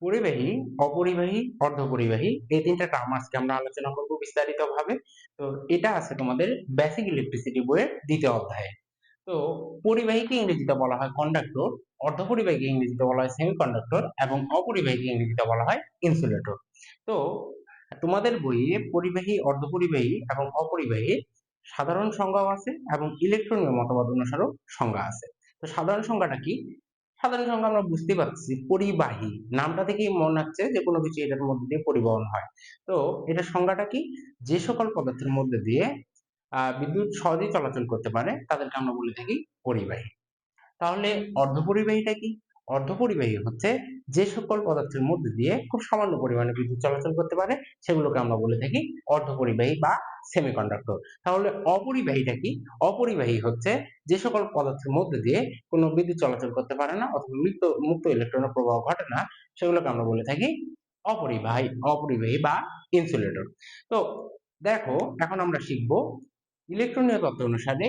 পরিবাহী, অপরিবাহী, অর্ধপরিবাহী এই তিনটা টার্ম আজকে আমরা আলোচনা করব বিস্তারিতভাবে। তো এটা আছে তোমাদের বেসিক ইলেকট্রিসিটি বইয়ের দ্বিতীয় অধ্যায়ে। তো পরিবাহীকে ইংরেজিতে বলা হয় কন্ডাক্টর, অর্ধপরিবাহীকে ইংরেজিতে বলা হয় সেমিকন্ডাক্টর এবং অপরিবাহীকে ইংরেজিতে বলা হয় ইনসুলেটর। তো তোমাদের বইয়ে পরিবাহী, অর্ধপরিবাহী এবং অপরিবাহী সাধারণ সংজ্ঞাও আছে এবং ইলেকট্রনীয় মতবাদ অনুসারেও সংজ্ঞা আছে। তো সাধারণ সংজ্ঞাটা কি? সাধারণ সংজ্ঞা আমরা বুঝতে পারছি, পরিবাহী নামটা থেকেই মনে হচ্ছে যে কোনো কিছু এটার মধ্যে দিয়ে পরিবহন হয়। তো এটার সংজ্ঞাটা কি? যে সকল পদার্থের মধ্যে দিয়ে বিদ্যুৎ সহজেই চলাচল করতে পারে তাদেরকে আমরা বলে থাকি পরিবাহী। তাহলে অর্ধপরিবাহীটা কি? অর্ধপরিবাহী হচ্ছে যে সকল পদার্থের মধ্যে দিয়ে খুব সামান্য পরিমাণে বিদ্যুৎ চলাচল করতে পারে সেগুলোকে আমরা বলে থাকি অর্ধপরিবাহী বা সেমিকন্ডাক্টর। তাহলে অপরিবাহীটা কি? অপরিবাহী হচ্ছে যে সকল পদার্থের মধ্যে দিয়ে কোনো বিদ্যুৎ চলাচল করতে পারে না অথবা মুক্ত ইলেকট্রনের প্রবাহ ঘটে না, সেগুলোকে আমরা বলে থাকি অপরিবাহী বা ইনসুলেটর। তো দেখো, এখন আমরা শিখবো ইলেকট্রনীয় তত্ত্ব অনুসারে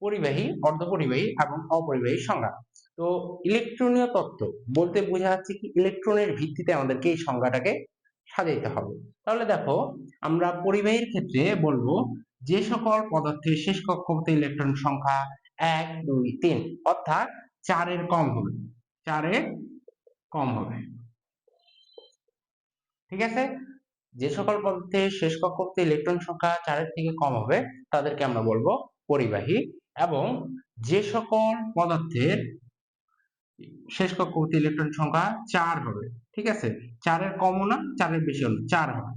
পরিবাহী, অর্ধপরিবাহী এবং অপরিবাহী সংজ্ঞা। তো ইলেকট্রনীয় তত্ত্ব বলতে বোঝা যাচ্ছে কি, ইলেকট্রনের ভিত্তিতে আমাদেরকে এই সংজ্ঞাটাকে সাজাইতে হবে। তাহলে দেখো, আমরা পরিবাহীর ক্ষেত্রে বলবো যে সকল পদার্থের শেষ কক্ষপথে ইলেকট্রন সংখ্যা 1, 2, 3 অর্থাৎ 4 এর কম হবে, 4 এর কম হবে। ঠিক আছে? যে সকল পদার্থের শেষ কক্ষপথে ইলেকট্রন সংখ্যা 4 এর থেকে কম হবে তাদেরকে আমরা বলবো পরিবাহী। এবং যে সকল পদার্থের শেষ কক্ষপথে ইলেকট্রন সংখ্যা 4 হবে, ঠিক আছে, 4 এর কমও না 4 এর বেশি হবে, 4 হবে,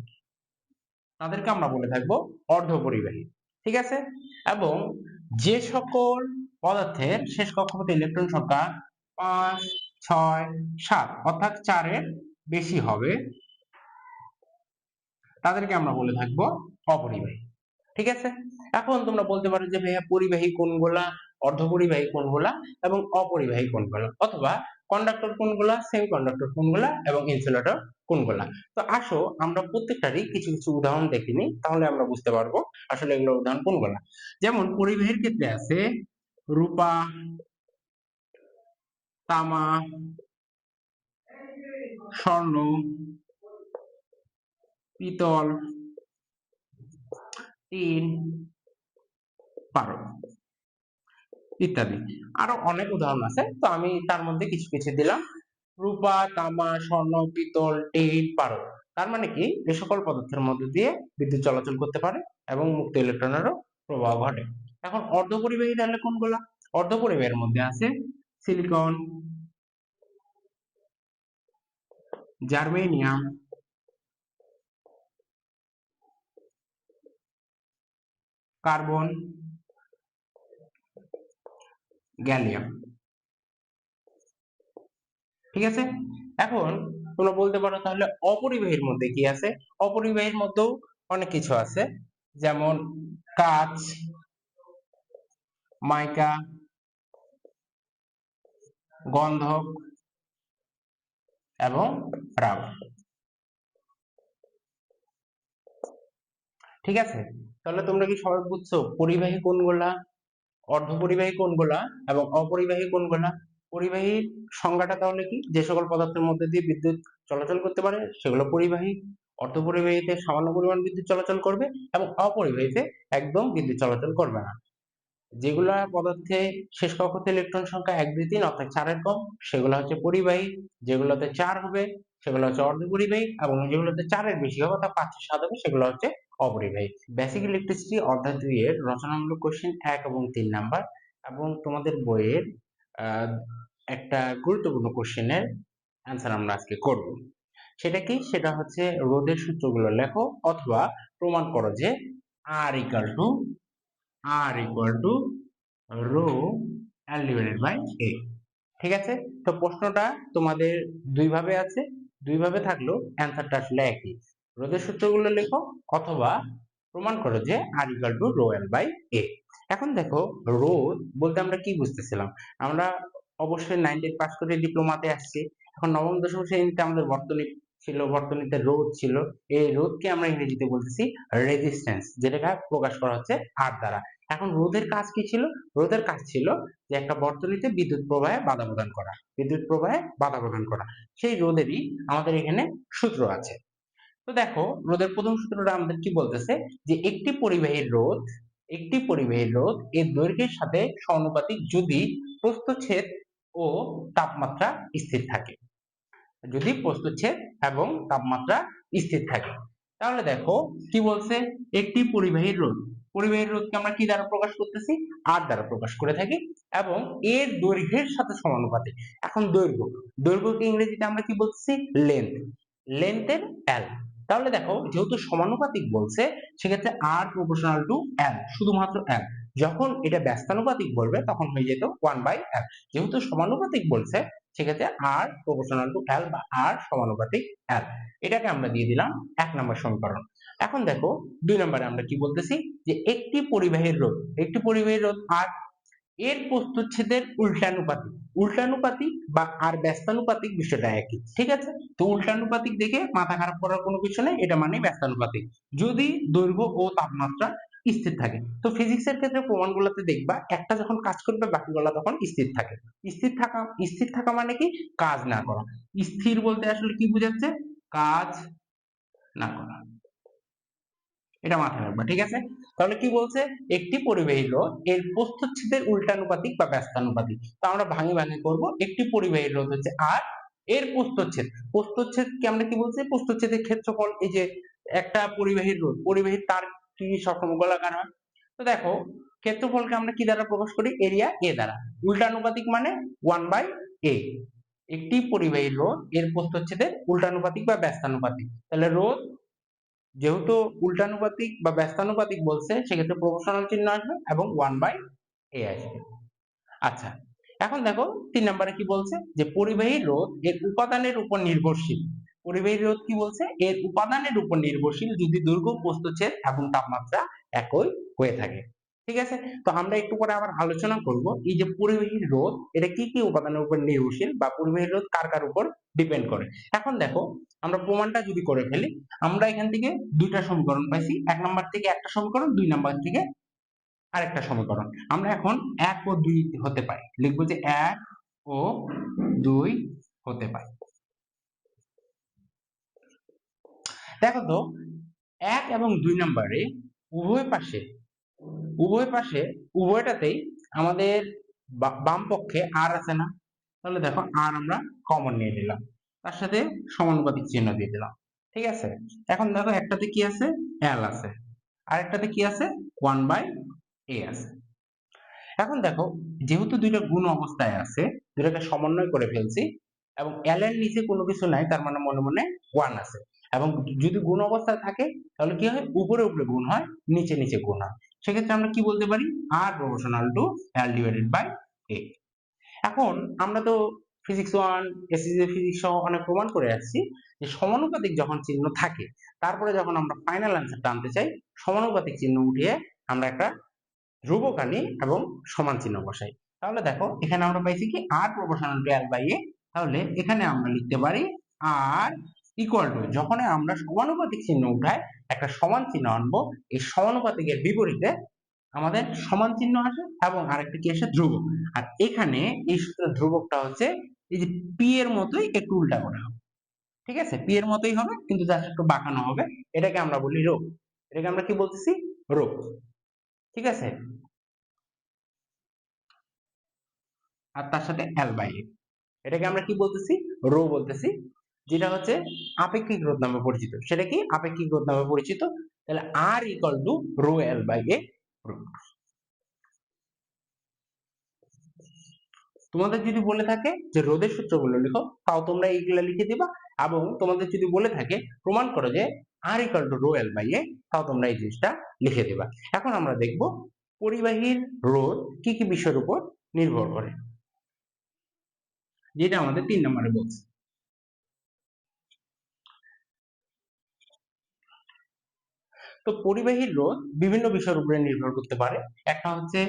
তাদেরকে আমরা বলে থাকবো অর্ধপরিবাহী। ঠিক আছে? এবং যে সকল পদার্থের শেষ কক্ষপথে ইলেকট্রন সংখ্যা 5, 6, 7 অর্থাৎ 4 এর বেশি হবে তাদেরকে আমরা বলে থাকবো অপরিবাহী। ঠিক আছে? এখন তোমরা বলতে পারো যে ভাইয়া পরিবাহী কোনগুলা, অর্ধপরিবাহী কোনগুলা এবং অপরিবাহী কোনগুলা, অথবা কন্ডাক্টর কোনগুলা, সেমিকন্ডাক্টর কোনগুলা এবং ইনসুলেটর কোনগুলা। তো আসো আমরা প্রত্যেকটারই কিছু কিছু উদাহরণ দেখে নিই, তাহলে আমরা বুঝতে পারবো আসলে এগুলো উদাহরণ কোনগুলা। যেমন পরিবাহীর ক্ষেত্রে আছে রূপা, তামা, স্বর্ণ, পিতল, টিন, পারদ ইত্যাদি। আরো অনেক উদাহরণ আছে, তো আমি তার মধ্যে কিছু কিছু দিলাম। রূপা, তামা, স্বর্ণ, পিতল, টিন, পারদ। তার মানে কি, এই সকল পদার্থের মধ্যে দিয়ে বিদ্যুৎ চলাচল করতে পারে এবং মুক্ত ইলেকট্রনেরও প্রবাহ ঘটে। এখন অর্ধপরিবাহী তাহলে কোনগুলা? অর্ধপরিবাহীর মধ্যে আছে সিলিকন, জার্মেনিয়াম, কার্বন, গ্যালিয়াম। ঠিক আছে? এখন তোমরা বলতে পারো তাহলে অপরিবাহীর মধ্যে কি আছে? অপরিবাহীর মধ্যেও অনেক কিছু আছে, যেমন কাঁচ, মাইকা, গন্ধক এবং রাবার। ঠিক আছে? তাহলে তোমরা কি সবাই বুঝছো পরিবাহী কোনগুলা, অর্ধপরিবাহী কোনগুলা এবং অপরিবাহী কোনগুলা? পরিবাহীর সংজ্ঞাটা তাহলে কি? যে সকল পদার্থের মধ্যে দিয়ে বিদ্যুৎ চলাচল করতে পারে সেগুলো পরিবাহী। অর্ধপরিবাহীতে সামান্য পরিমাণ বিদ্যুৎ চলাচল করবে এবং অপরিবাহীতে একদম বিদ্যুৎ চলাচল করবে না। যেগুলা পদার্থে শেষ কক্ষপথে ইলেকট্রন সংখ্যা 1, 2, 3 অর্থাৎ 4 এর কম সেগুলো হচ্ছে পরিবাহী। যেগুলোতে 4 হবে সেগুলো হচ্ছে অর্ধপরিবাহী এবং যেগুলোতে 4 এর বেশি হবে অর্থাৎ 5, 6, 7 হবে সেগুলো হচ্ছে অপরিবাহী। বেসিক ইলেকট্রিসিটি অধ্যায় 2 এর রচনামূলক কোশ্চেন 1 এবং 3 নাম্বার এবং তোমাদের বইয়ের একটা গুরুত্বপূর্ণ কোশ্চেনের অ্যান্সার আমরা আজকে করব। সেটা কি? সেটা হচ্ছে রোধের সূত্রগুলো লেখো অথবা প্রমাণ করো যে R equal to rho L divided by A। ঠিক আছে? তো প্রশ্নটা তোমাদের দুই ভাবে আছে, দুই ভাবে থাকলেও অ্যান্সারটা আসলে একই। রোধের সূত্রগুলো লেখো অথবা প্রমাণ করো যে R equal to rho L by A। এখন দেখো, রোধ বলতে আমরা কি বুঝতেছিলাম? আমরা অবশ্যই 9 পাস করে ডিপ্লোমাতে আসছি, এখন নবম দশম শ্রেণীতে আমাদের বর্তনী ছিল, বর্তনীতে রোধ ছিল। এই রোধকে আমরা ইংরেজিতে বলতেছি রেজিস্ট্যান্স, যেটাকে প্রকাশ করা হচ্ছে আর দ্বারা। এখন রোধের কাজ কি ছিল? রোধের কাজ ছিল যে একটা বর্তনীতে বিদ্যুৎ প্রবাহে বাধা প্রদান করা, বিদ্যুৎ প্রবাহে বাধা প্রদান করা। সেই রোধেরই আমাদের এখানে সূত্র আছে। তো দেখো, রোধের প্রথম সূত্রটা আমাদের কি বলতেছে, যে একটি পরিবাহীর রোধ এর দৈর্ঘ্যের সাথে সমানুপাতিক যদি প্রস্থচ্ছেদ ও তাপমাত্রা স্থির থাকে। যদি প্রস্থচ্ছেদ এবং তাপমাত্রা স্থির থাকে। তাহলে দেখো কি বলছে, একটি পরিবাহীর রোধকে আমরা কি দ্বারা প্রকাশ করতেছি? আর দ্বারা প্রকাশ করে থাকি, এবং এর দৈর্ঘ্যের সাথে সমানুপাতিক। এখন দৈর্ঘ্যকে ইংরেজিতে আমরা কি বলতেছি? লেন্থের এল। তাহলে দেখো, যেহেতু সমানুপাতিক বলছে, সেক্ষেত্রে আর প্রপোর্শনাল টু এল, শুধুমাত্র এল। যখন এটা ব্যস্তানুপাতিক বলবে তখন হয়ে যেত 1/l। যেহেতু সমানুপাতিক বলছে, সেক্ষেত্রে আর প্রপোর্শনাল টু এল বা আর সমানুপাতিক এল। এটাকে আমরা দিয়ে দিলাম 1 নম্বর সমীকরণ। এখন দেখো 2 নম্বরে আমরা কি বলতেছি, যে একটি পরিবাহীর রোধ আর এর প্রস্থচ্ছেদের উল্টানুপাতিক বা আর ব্যস্তানুপাতিক বিষয়টা একই, ঠিক আছে? তো উল্টানুপাতিক দেখে মাথা খারাপ করার কোনো কিছু নেই, এটা মানে ব্যস্তানুপাতিক যদি দৈর্ঘ্য ও তাপমাত্রা স্থির থাকে। তো ফিজিক্সের ক্ষেত্রে প্রমাণগুলোতে দেখবা একটা যখন কাজ করবে বাকিগুলো তখন স্থির থাকে। স্থির থাকা মানে কি? কাজ না করা। স্থির বলতে আসলে কি বোঝাচ্ছে? কাজ না করা। এটা মাথায় রাখবা, ঠিক আছে? তাহলে কি বলছে, একটি পরিবাহী রোধ এর প্রস্থচ্ছেদের উল্টানুপাতিক বা ব্যস্তানুপাতিক। তো আমরা ভাঙে ভাঙে করব। একটি পরিবাহী রোধ হচ্ছে আর, এর প্রস্থচ্ছেদকে আমরা কি বলছি? প্রস্থচ্ছেদের ক্ষেত্রফল। এই যে একটা পরিবাহীর তার কি সবসময় গোলাকার হয়? তো দেখো, ক্ষেত্রফলকে আমরা কি দ্বারা প্রকাশ করি? এরিয়া এ দ্বারা। উল্টানুপাতিক মানে 1/a। একটি পরিবাহী রোধ এর প্রস্থচ্ছেদের উল্টানুপাতিক বা ব্যস্তানুপাতিক। তাহলে রোধ যেহেতু উল্টানুপাতিক বা ব্যস্তানুপাতিক বলছে, সেক্ষেত্রে প্রপোর্শনাল চিহ্ন আসবে এবং 1/a আসবে। আচ্ছা, এখন দেখো 3 নম্বরে কি বলছে, যে পরিবাহী রোধ এর উপাদানের উপর নির্ভরশীল। পরিবাহী রোধ কি বলছে? এর উপাদানের উপর নির্ভরশীল যদি দৈর্ঘ্য, প্রস্থচ্ছেদ এবং তাপমাত্রা একই হয়ে থাকে। ঠিক আছে? তো আমরা একটু পরে আবার আলোচনা করব এই যে পরিবাহী রোধ এটা কি কি উপাদানের উপর নির্ভরশীল, বা পরিবাহী রোধ কার কার উপর ডিপেন্ড করে। এখন দেখো, আমরা প্রমাণটা যদি করে ফেলি, আমরা এখান থেকে দুইটা সমীকরণ পাইছি। 1 নম্বর থেকে একটা সমীকরণ, 2 নম্বর থেকে আরেকটা সমীকরণ। আমরা এখন 1 ও 2 হতে পাই, লিখবো যে 1 ও 2 হতে পাই। দেখো তো, 1 এবং 2 নম্বরে উভয় পাশে উভয়টাতেই আমাদের বাম পক্ষে আর আছে না? তাহলে দেখো, আর আমরা কমন নিয়ে নিলাম, তার সাথে সমানুপাতিক চিহ্ন দিয়ে দিলাম। ঠিক আছে? এখন দেখো, একটাতে কি আছে? এল আছে, আরেকটাতে কি আছে? 1/a আছে। এখন দেখো, যেহেতু দুইটা গুণ অবস্থায় আছে, দুটাকে সমন্বয় করে ফেলছি, এবং এল এর নিচে কোনো কিছু নাই, তার মানে মনে মনে 1 আছে। এবং যদি গুণ অবস্থায় থাকে, তাহলে কি হয়? উপরে উপরে গুণ হয়, নিচে নিচে গুণ হয়। সেক্ষেত্রে আমরা কি বলতে পারি? R proportional to L divided by A. এখন আমরা তো ফিজিক্স 1, এসএসসি ফিজিক্স সহ অনেক প্রমাণ করে আসছি, যে সমানুপাতিক যখন চিহ্ন থাকে, তারপরে যখন আমরা ফাইনাল অ্যান্সারটা আনতে চাই, সমানুপাতিক চিহ্ন উঠিয়ে আমরা একটা ধ্রুবক আনি এবং সমান চিহ্ন বসাই। তাহলে দেখো, এখানে আমরা পাইছি কি? আর প্রপোর্শনাল টু এল বাই এ। তাহলে এখানে আমরা লিখতে পারি আর ইকুয়াল টু, যখন আমরা সমানুপাতিক চিহ্ন উঠাই একটা সমান চিহ্ন আনবো, এই সমানুপাতিকের বিপরীতে আমাদের সমান চিহ্ন আসে এবং আরেকটা কি আসে? ধ্রুবক। আর এখানে এই সূত্রের ধ্রুবকটা হচ্ছে এই যে পি এর মতোই একটু উল্টা করা হবে। ঠিক আছে? পি এর মতোই হবে, কিন্তু জাস্ট একটু বাঁকানো হবে। এটাকে আমরা বলি রো। এটাকে আমরা কি বলতেছি? রো। ঠিক আছে? আর তার সাথে এল বাই এ। এটাকে আমরা কি বলতেছি? রো বলতেছি। যেটা হচ্ছে আপেক্ষিক রোধ নামে পরিচিত। সেটা কি? আপেক্ষিক রোধ নামে পরিচিত। তাহলে R equal to rho L by A rho. তোমাদের যদি বলে থাকে যে রোধের সূত্রগুলো লিখো, তাও তোমরা এইগুলা লিখে দিবা। এবং তোমাদের যদি বলে থাকে প্রমাণ করো যে R equal to rho L by A, তাও তোমরা এই জিনিসটা লিখে দিবা। এখন আমরা দেখব পরিবাহীর রোধ কি কি বিষয়ের উপর নির্ভর করে, যেটা আমাদের 3 নম্বরে বলছে। তো পরিবাহীর রোধ বিভিন্ন বিষয়ের উপরে নির্ভর করতে পারে। একটা হচ্ছে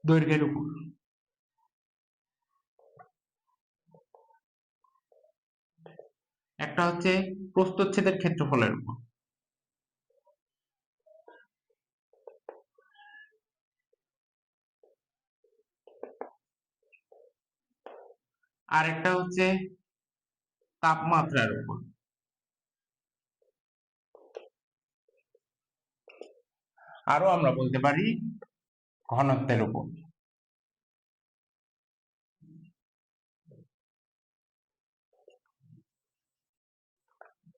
দৈর্ঘ্যের উপর, একটা হচ্ছে প্রস্থচ্ছেদের ক্ষেত্রফলের উপর, আর একটা হচ্ছে তাপমাত্রার উপর, আরো আমরা বলতে পারি ঘনত্বের উপর।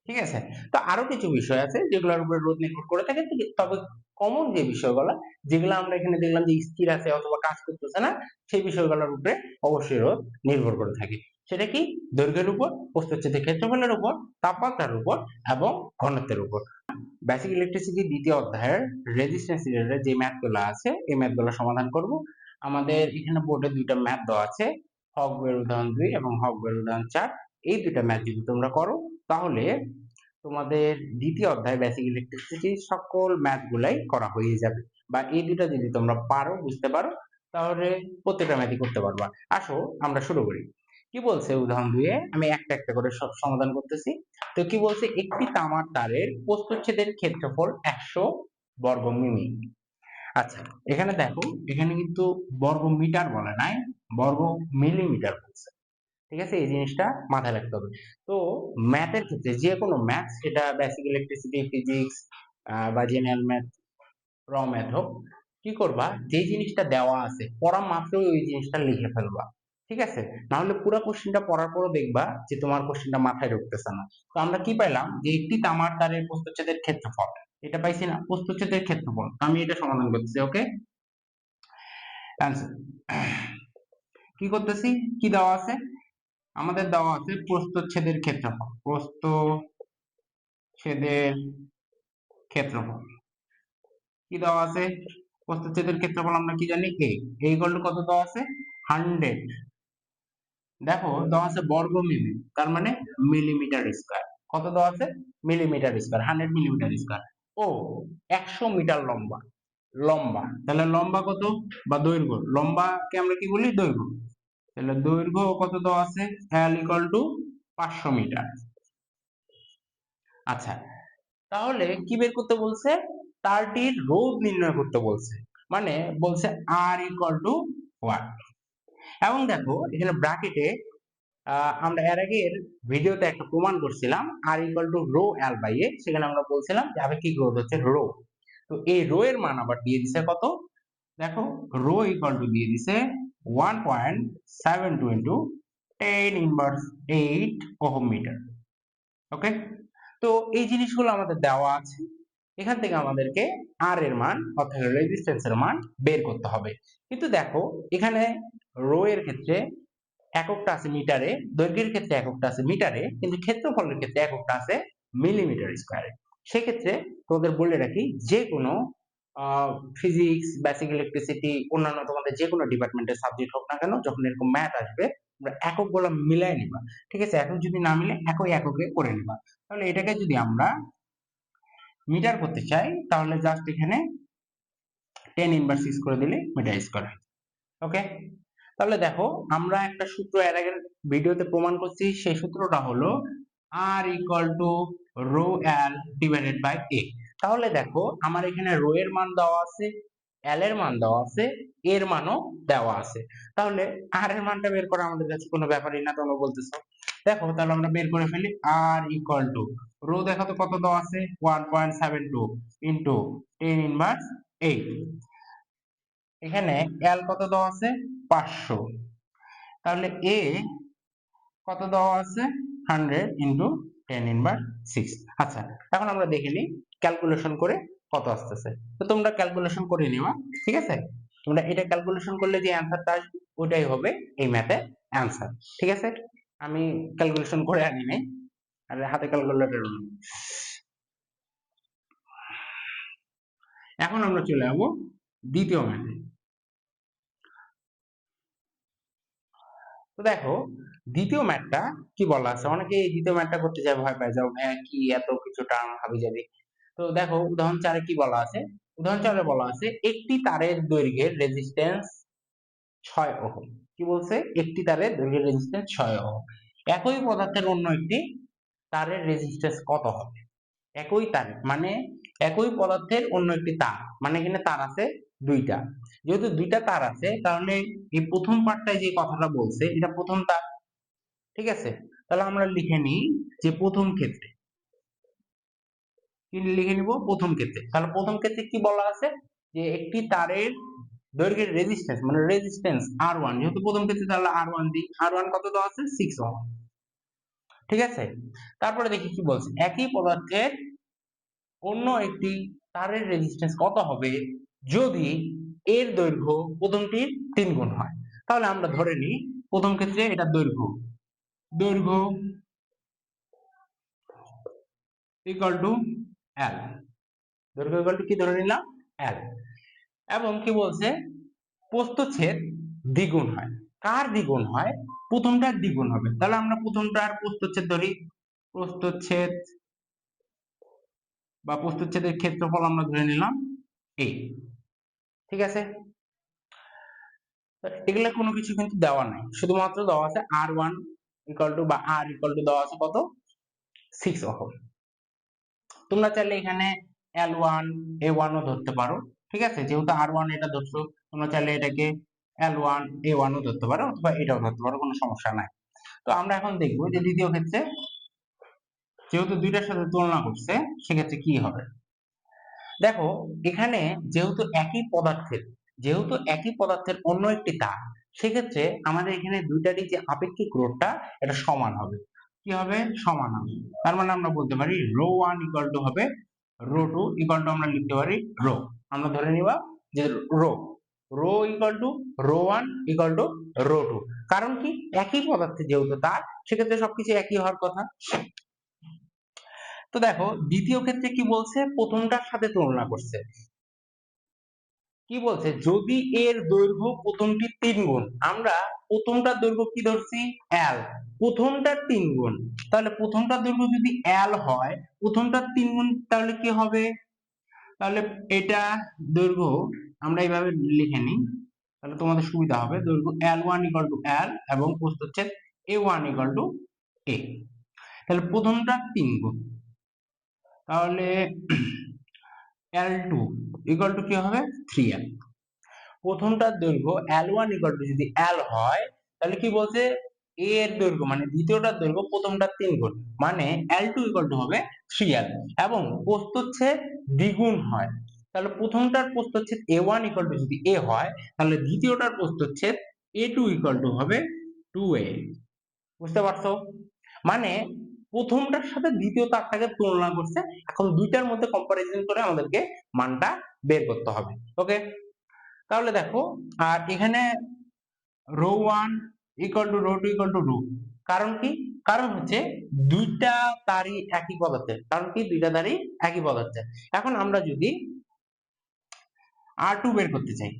ঠিক আছে, তো আরো কিছু বিষয় আছে যেগুলোর উপরে রোধ নির্ভর করে থাকে, তবে কমন যে বিষয়গুলো যেগুলো আমরা এখানে দেখলাম যে স্থির আছে অথবা কাজ করতেছে না, সেই বিষয়গুলোর উপরে অবশ্যই রোধ নির্ভর করে থাকে। সেটা কি? দৈর্ঘ্যের উপর, প্রস্থচ্ছেদের ক্ষেত্রফলের উপর, তাপমাত্রার উপর এবং ঘনত্বের উপর। বেসিক ইলেকট্রিসিটি দ্বিতীয় অধ্যায়ের রেজিস্ট্যান্স রিলেটেড যে ম্যাথগুলো আছে এই ম্যাথগুলো সমাধান করব। আমাদের এখানে বোর্ডে দুইটা ম্যাথ দেওয়া আছে, হগ-এর উদাহরণ 2 এবং হগ-এর উদাহরণ 4। এই দুইটা ম্যাথ যদি তোমরা করো তাহলে তোমাদের দ্বিতীয় অধ্যায় বেসিক ইলেকট্রিসিটি সকল ম্যাথ গুলাই করা হয়ে যাবে। বা এই দুটা যদি তোমরা পারো, বুঝতে পারো, তাহলে প্রত্যেকটা ম্যাথই করতে পারবা। আসো আমরা শুরু করি। কি বলছে উদাহরণ 2 এ? আমি একটা একটা করে সব সমাধান করতেছি। তো কি বলছে? একটি তামার তারের প্রস্থচ্ছেদের ক্ষেত্রফল 100 বর্গ মিমি। আচ্ছা, এখানে দেখো, এখানে কিন্তু বর্গ মিটার বলে নাই, বর্গ মিলিমিটার বলছে। ঠিক আছে, এই জিনিসটা মাথায় রাখতে হবে। তো ম্যাথের ক্ষেত্রে যে কোনো ম্যাথ, সেটা বেসিক ইলেকট্রিসিটি, ফিজিক্স বা জেনারেল ম্যাথ, র ম্যাথ হোক, কি করবা, যে জিনিসটা দেওয়া আছে পড়া মাত্রই ওই জিনিসটা লিখে ফেলবা। ঠিক আছে, না হলে পুরো কোশ্চেনটা পড়ার পরও দেখবা যে তোমার কোশ্চেনটা মাথায় ঢুকতেছে না। তো আমরা কি পাইলাম, যে একটি তামার তারের প্রস্থচ্ছেদের ক্ষেত্রফল, এটা পাইছি না, প্রস্থচ্ছেদের ক্ষেত্রফল। তো আমি এটা সমাধান করতেছি। ওকে, অ্যান্সার কি করতেছি, কি দেওয়া আছে? আমাদের দেওয়া আছে প্রস্থচ্ছেদের ক্ষেত্রফল, প্রস্থচ্ছেদের ক্ষেত্রফল কি দেওয়া আছে? প্রস্থচ্ছেদের ক্ষেত্রফল আমরা কি জানি? এ ইকুয়াল টু কত দেওয়া আছে? 100। দেখো দেওয়া আছে বর্গ মিলি, তার মানে মিলিমিটার স্কয়ার। কত দেওয়া আছে? Millimetre square, 100 millimetre square. ও 100 মিটার লম্বা, লম্বা তাহলে লম্বা কত, বা দৈর্ঘ্য, লম্বাকে আমরা কি বলি? দৈর্ঘ্য। তাহলে দৈর্ঘ্য কত দেওয়া আছে? L equal to 500 metre. আচ্ছা, তাহলে কি বের করতে বলছে? তারটির রোধ নির্ণয় করতে বলছে। মানে বলছে R ইকুয়াল টু ওয়াট। এবং দেখো এখানে ব্র্যাকেটে আমরা এর আগের ভিডিওতে একটা প্রমাণ করছিলাম, R equal to rho L by A। সেখানে আমরা বলছিলাম যে আপেক্ষিক রোধ হচ্ছে রো। তো এই রো এর মান আবার দিয়ে দিছে কত? দেখো, রো ইকুয়াল টু দিয়ে দিছে 1.72 ইন্টু 10 ইনভার্স 8 ওহম মিটার। ওকে, তো এই জিনিসগুলো আমাদের দেওয়া আছে। এখান থেকে আমাদেরকে আর এর মান অর্থাৎ রেজিস্ট্যান্সের মান বের করতে হবে। কিন্তু দেখো এখানে রো এর ক্ষেত্রে এককটা আছে মিটারে, দৈর্ঘ্যের ক্ষেত্রে এককটা আছে মিটারে, কিন্তু ক্ষেত্রফলের ক্ষেত্রে এককটা আছে মিলিমিটার স্কয়ারে। সেক্ষেত্রে তোদের বলে রাখি, যে কোনো ফিজিক্স, বেসিক ইলেকট্রিসিটি, অন্যান্য তোমাদের যে কোনো ডিপার্টমেন্টের সাবজেক্ট হোক না কেন, যখন এরকম ম্যাথ আসবে তোমরা এককগুলো মিলাই নিবা। ঠিক আছে, একক যদি না মিলে একই এককে করে নিবা। তাহলে এটাকে যদি আমরা মিটার করতে চাই তাহলে জাস্ট এখানে 10 ইনভার্স 6 করে দিলে মিটার স্কয়ার হয়। ওকে, তাহলে দেখো আমরা একটা সূত্র এর আগের ভিডিওতে প্রমাণ করছি, সেই সূত্রটা হলো R equal to rho L divided by A। তাহলে দেখো আমার এখানে রো এর মান দেওয়া আছে, L এর মান দেওয়া আছে, এর মানও দেওয়া আছে। তাহলে R এর মানটা বের করা আমাদের কাছে কোনো ব্যাপারই না, তোমরা বলতেছো। দেখো তাহলে আমরা বের করে ফেলি। R ইকুয়াল টু রো, দেখো তো কত দেওয়া আছে? 1.72 ইন্টু 10 ইনভার্স 8। এখানে L কত দেওয়া আছে? 500। তাহলে A কত দেওয়া আছে? 100 ইন্টু 10 ইনভার্স 6। আচ্ছা, এখন আমরা দেখে নিই ক্যালকুলেশন করে কত আসতেছে। তো তোমরা ক্যালকুলেশন করে নিবা। ঠিক আছে, তোমরা এটা ক্যালকুলেশন করলে যে অ্যান্সারটা আসবে ওটাই হবে এই ম্যাথের অ্যান্সার। ঠিক আছে, আমি ক্যালকুলেশন করে আনি নাই, আর হাতে ক্যালকুলেটর। এখন আমরা চলে যাবো দ্বিতীয় ম্যাথে। তো দেখো দ্বিতীয় ম্যাথটা কি বলা আছে, অনেকে এই দ্বিতীয় ম্যাথটা করতে যায় ভয় পায়, যাও হ্যাঁ কি এত কিছু টার্ম হাবি যাবে। তো দেখো উদাহরণ 4 কি বলা আছে? উদাহরণ 4 বলা আছে একটি তারের দৈর্ঘ্যের রেজিস্ট্যান্স 6 ওহম। কি বলছে? একটি তারের দৈর্ঘ্যের রেজিস্ট্যান্স 6 ওহম। একই পদার্থের অন্য একটি তারের রেজিস্ট্যান্স কত হবে। একই তার মানে একই পদার্থের অন্য একটি তার, মানে এখানে তার আছে দুইটা। যেহেতু দুইটা তার আছে তাহলে এই প্রথম পার্টটায় যে কথাটা বলছে এটা প্রথম তার, ঠিক আছে। তাহলে আমরা লিখে নিই যে প্রথম ক্ষেত্রে কি লিখে নিব, প্রথম ক্ষেত্রে। তাহলে প্রথম ক্ষেত্রে কি বলা আছে যে একটি তারের দৈর্ঘ্যের রেজিস্ট্যান্স মানে রেজিস্ট্যান্স R1, যেহেতু প্রথম ক্ষেত্রে তাহলে R1 দিই। R1 কত দেওয়া আছে 6 ওহম, ঠিক আছে। তারপরে দেখি কি বলছে, একই পদার্থের অন্য একটি তারের রেজিস্ট্যান্স কত হবে যদি এর দৈর্ঘ্য প্রথমটির 3 গুণ হয়। তাহলে আমরা ধরে নিই প্রথম ক্ষেত্রে এটা দৈর্ঘ্য, দৈর্ঘ্য ইকুয়াল টু L, দৈর্ঘ্য ইকুয়াল টু কি ধরে নিলাম L, এবং কি বলছে প্রস্থচ্ছেদ দ্বিগুণ হয়। কার দ্বিগুণ হয়, প্রথমটার দ্বিগুণ হবে। তাহলে আমরা প্রথমটার প্রস্থচ্ছেদ ধরি, প্রস্থচ্ছেদ বা প্রস্থচ্ছেদের ক্ষেত্রফল আমরা ধরে নিলাম A, ঠিক আছে। এগুলা কোনো কিছু কিন্তু দেওয়া নাই, শুধুমাত্র দেওয়া আছে R1 ইকুয়াল টু বা R ইকুয়াল টু দেওয়া আছে কত 6 ওহম। তোমরা চাইলে এখানে L1 A1 ও ধরতে পারো, ঠিক আছে। যেহেতু R1 এটা ধরছো, তোমরা চাইলে এটাকে L1 A1 ও ধরতে পারো অথবা এটাও ধরতে পারো, কোনো সমস্যা নাই। তো আমরা এখন দেখবো যে দ্বিতীয় ক্ষেত্রে যেহেতু দুইটার সাথে তুলনা করছে সেক্ষেত্রে কি হবে। দেখো এখানে যেহেতু একই পদার্থের অন্য একটি তার, সেক্ষেত্রে আমাদের এখানে দুইটারই যে আপেক্ষিক রোধটা এটা সমান হবে। কি হবে, সমান হবে। তার মানে আমরা বলতে পারি ρ1 ইকুয়াল টু হবে ρ2 ইকুয়াল টু আমরা লিখতে পারি রো, আমরা ধরে নিবা যে rho rho equal to ρ1 equal to ρ2। কারণ কি, একই পদার্থে যেহেতু তার, সেক্ষেত্রে সবকিছু একই হওয়ার কথা। তো দেখো দ্বিতীয় ক্ষেত্রে কি বলছে, প্রথমটার সাথে তুলনা করছে। কি বলছে, যদি এর দৈর্ঘ্য প্রথমটির 3 গুণ, আমরা প্রথমটার দৈর্ঘ্য কি ধরছি L, প্রথমটার 3 গুণ। তাহলে প্রথমটার দৈর্ঘ্য যদি L হয়, প্রথমটার 3 গুণ, তাহলে কি হবে, তাহলে এটা দৈর্ঘ্য আমরা এইভাবে লিখে নিই, তাহলে তোমাদের সুবিধা হবে। দৈর্ঘ্য L1 ইকুয়াল টু L এবং প্রস্থচ্ছেদ A1 ইকুয়াল টু A। তাহলে প্রথমটার 3 গুণ, তাহলে L2 ইকুয়াল টু কি হবে 3L। প্রথমটার দৈর্ঘ্য L1 ইকুয়াল টু যদি L হয়, তাহলে কি বলছে A এর দৈর্ঘ্য মানে দ্বিতীয়টার দৈর্ঘ্য প্রথমটার 3 গুণ, মানে L2 ইকুয়াল টু হবে 3L, এবং প্রস্থচ্ছেদ দ্বিগুণ হয়। তাহলে প্রথমটার প্রস্থচ্ছেদ A1 ইকুয়াল টু যদি A হয়, তাহলে দ্বিতীয়টার প্রস্থচ্ছেদ A2 ইকুয়াল টু হবে 2A। বুঝতে পারছো, মানে প্রথমটার সাথে দ্বিতীয় তারটাকে তুলনা করছে। এখন দুইটার মধ্যে কম্পারিজন করে আমাদেরকে মানটা বের করতে হবে। ওকে, তাহলে দেখো, আর এখানে ρ1 equal to ρ2 equal to rho, কারণ কি, কারণ হচ্ছে দুইটা তারই একই পদার্থের, কারণ কি দুইটা তারই একই পদার্থের। এখন আমরা যদি R2 বের করতে চাই,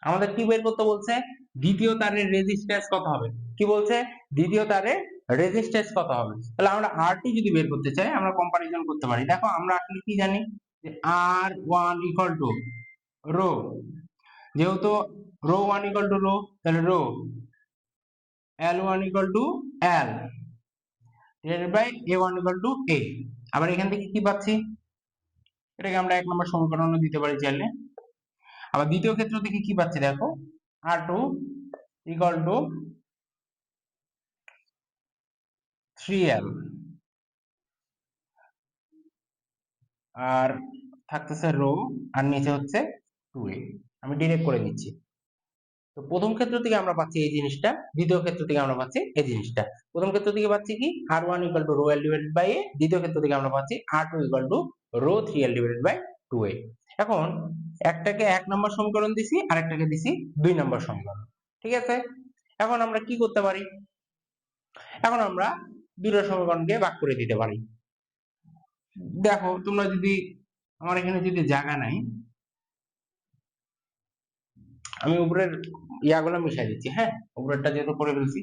আমাদের কি বের করতে বলছে, দ্বিতীয় তারের রেজিস্ট্যান্স কত হবে, কি বলছে দ্বিতীয় তারের রেজিস্ট্যান্স কত হবে। তাহলে আমরা R2 যদি বের করতে চাই, আমরা কম্পারিজন করতে পারি। দেখো আমরা আসলে কি জানি যে R1 ইকুয়াল টু রো, যেহেতু ρ1 ইকুয়াল টু রো, তাহলে rho L1 equal to L divided by A1 equal to A। আবার এখান থেকে কি পাচ্ছি, এটাকে আমরা 1 নম্বর সমীকরণও দিতে পারি চাইলে। আবার দ্বিতীয় ক্ষেত্র থেকে কি পাচ্ছি, দেখো R2 ইকুয়াল টু 3L, আর থাকতেছে রো, আর নিচে হচ্ছে 2A। আমি ডিরেক্ট করে দিচ্ছি। তো প্রথম ক্ষেত্র থেকে আমরা পাচ্ছি এই জিনিসটা, দ্বিতীয় ক্ষেত্র থেকে আমরা পাচ্ছি এই জিনিসটা। প্রথম ক্ষেত্র থেকে পাচ্ছি কি R1 equal to rho L divided by A, দ্বিতীয় ক্ষেত্র থেকে আমরা পাচ্ছি R2 equal to rho 3L divided by 2A। এখন একটাকে 1 নম্বর সমীকরণ দিছি, আরেকটাকে দিছি 2 নম্বর সমীকরণ, ঠিক আছে। এখন আমরা কি করতে পারি, এখন আমরা দুটো সমীকরণকে ভাগ করে দিতে পারি। দেখো তোমরা যদি, আমার এখানে যদি জায়গা নাই, আমি উপরের ইয়াগুলো মিশাই দিচ্ছি, হ্যাঁ উপরেরটা যেহেতু করে ফেলছি।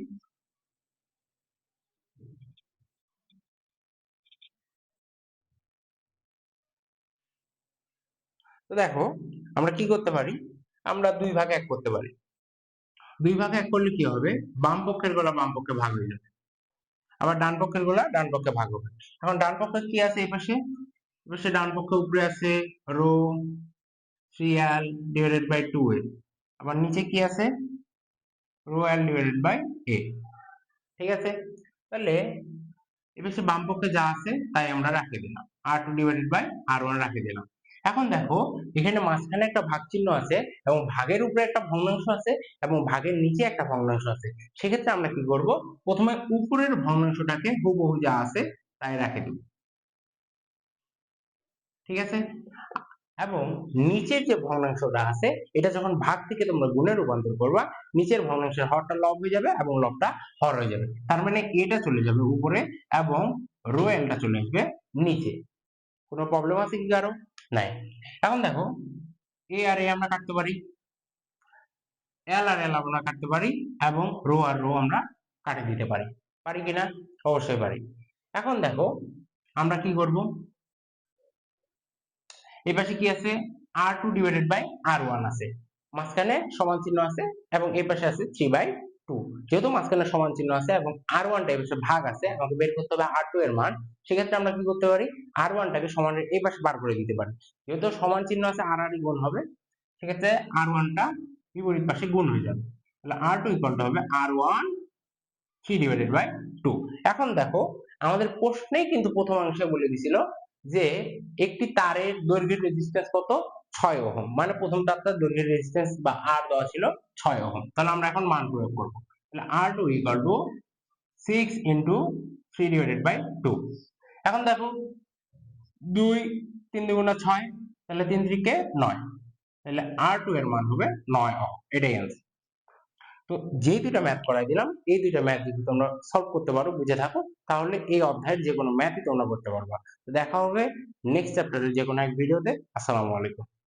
তো দেখো আমরা কি করতে পারি, আমরা 2 ভাগে 1 করতে পারি। 2 ভাগে 1 করলে কি হবে, বাম পক্ষের গুলা বাম পক্ষে ভাগ হয়ে যাবে, আবার ডান পক্ষের গুলা ডান পক্ষে ভাগ হবে। এখন ডান পক্ষে কি আছে এই পাশে? এই পাশে ডান পক্ষে উপরে আছে rho 3l divided by 2a। আবার নিচে কি আছে? Rho l divided by a। ঠিক আছে? তাহলে এবার বাম পক্ষে যা আছে তাই আমরা রাখে দিলাম, r2 ডিভাইডেড বাই r1 রাখে দিলাম। এখন দেখো এখানে মাঝখানে একটা ভাগ চিহ্ন আছে এবং ভাগের উপরে একটা ভগ্নাংশ আছে এবং ভাগের নিচে একটা ভগ্নাংশ আছে। সেক্ষেত্রে আমরা কি করব? প্রথমে উপরের ভগ্নাংশটাকে হুবহু যা আছে তাই রাখে দিব। ঠিক আছে? এবং নিচের যে ভগ্নাংশটা আছে এটা যখন ভাগ থেকে তোমরা গুণে রূপান্তর করবা, নিচের ভগ্নাংশের হরটা লব হয়ে যাবে এবং লবটা হর হয়ে যাবে। তার মানে এটা চলে যাবে উপরে এবং রো এলটা চলে আসবে নিচে। কোনো প্রবলেম আছে কি কারো? নাই। এখন দেখো এ আর এ আমরা কাটতে পারি, এল আর এল আমরা কাটতে পারি এবং রো আর রো আমরা কাটে দিতে পারি। পারি কিনা? অবশ্যই পারি। এখন দেখো আমরা কি করব? এই পাশে কি আছে? r2 ডিভাইডেড বাই r1 আছে, মাঝখানে সমান চিহ্ন আছে এবং এই পাশে আছে 3/2। যেহেতু মাঝখানে সমান চিহ্ন আছে এবং r1 টা এই পাশে ভাগ আছে, আমাকে বের করতে হবে r2 এর মান। সেক্ষেত্রে আমরা কি করতে পারি? r1 টাকে সমানের এই পাশে বার করে দিতে পারি। যেহেতু সমান চিহ্ন আছে আর আর গুণ হবে, সেক্ষেত্রে r1 টা বিপরীত পাশে গুণ হয়ে যাবে। তাহলে r2 ইকুয়াল টু হবে r1 3 ডিভাইডেড বাই 2। এখন দেখো আমাদের প্রশ্নেই কিন্তু প্রথম অংশে বলে দিছিল যে একটি তারের দৈর্ঘ্যের রেজিস্ট্যান্স কত? 6 ওহম। মানে প্রথম তারটার দৈর্ঘ্যের রেজিস্ট্যান্স বা আর দেওয়া ছিল 6 ওহম। তাহলে আমরা এখন মান প্রয়োগ করব। তাহলে R2 equal to 6 into 3 divided by 2। এখন দেখো 2 3 দুগুণা 6, তাহলে 3 3 9, তাহলে R2 এর মান হবে 9 ওহম। এটাই आंसर। তো যেই দুইটা ম্যাথ করাই দিলাম এই দুইটা ম্যাথ যদি তোমরা সলভ করতে পারো, বুঝে থাকো, তাহলে এই অধ্যায়ের যে কোনো ম্যাথই তোমরা করতে পারবা। তো দেখা হবে নেক্সট চ্যাপ্টারের যে কোনো এক ভিডিওতে। আসসালামু আলাইকুম।